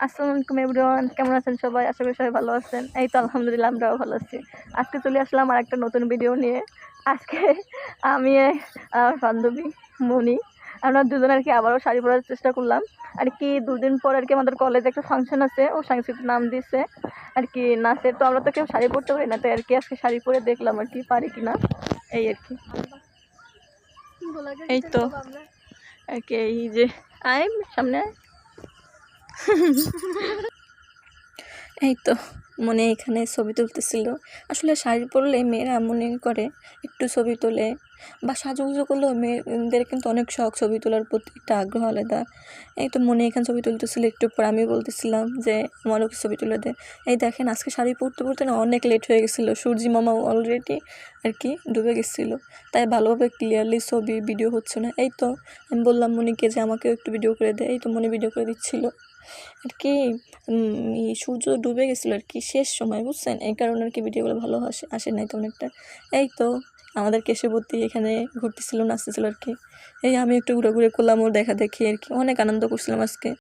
আসসালামু আলাইকুম এভরিওয়ান, কেমন আছেন সবাই? আশা করি সবাই ভালো আছেন। এই তো আলহামদুলিল্লাহ আমরাও ভালো আছি। আজকে চলে আসলাম আর একটা নতুন ভিডিও নিয়ে। আজকে আমি আমার বান্ধবী মনি, আমরা দুজনে আর কি আবারও শাড়ি পরার চেষ্টা করলাম আর কি। দুদিন পর আর কি আমাদের কলেজে একটা ফাংশন আছে, ও সাংস্কৃতিক নাম দিচ্ছে আর কি নাচে। তো আমরা তো কেউ শাড়ি পরতে পারি না, তাই আর কি আজকে শাড়ি পরে দেখলাম আর কি পারি কিনা, এই আর কি। এই তো আর কি, এই যে আয় সামনে এই তো মনে এখানে ছবি তুলতেছিল। আসলে শাড়ি পরলে মেয়েরা মনে করে একটু ছবি তোলে বা সাজুগুজু করলেও মেয়েদের কিন্তু অনেক শখ ছবি তোলার প্রতি, একটা আগ্রহ আলাদা। এই তো মনে এখানে ছবি তুলতেছিল, একটু পর আমি বলতেছিলাম যে আমারও ছবি তুলে দে। এই দেখেন আজকে শাড়ি পরতে পরতে না অনেক লেট হয়ে গেছিলো, সূর্যি মামা অলরেডি আর কি ডুবে গেছিলো, তাই ভালোভাবে ক্লিয়ারলি ছবি ভিডিও হচ্ছে না। এই তো আমি বললাম মনিকে যে আমাকেও একটু ভিডিও করে দে, এই তো মনি ভিডিও করে দিচ্ছিলো আর কি। সূর্য ডুবে গেছিলো আর কি শেষ সময়, বুঝছেন, এই কারণে আর কি ভিডিওগুলো ভালো আসে নাই তো অনেকটা। এই তো আমাদের কেশবতী এখানে ঘুরতেছিল, নাচতেছিল আর কি। এই আমি একটু ঘুরে ঘুরে করলাম, ওর দেখা দেখি আর কি, অনেক আনন্দ করছিলাম আজকে।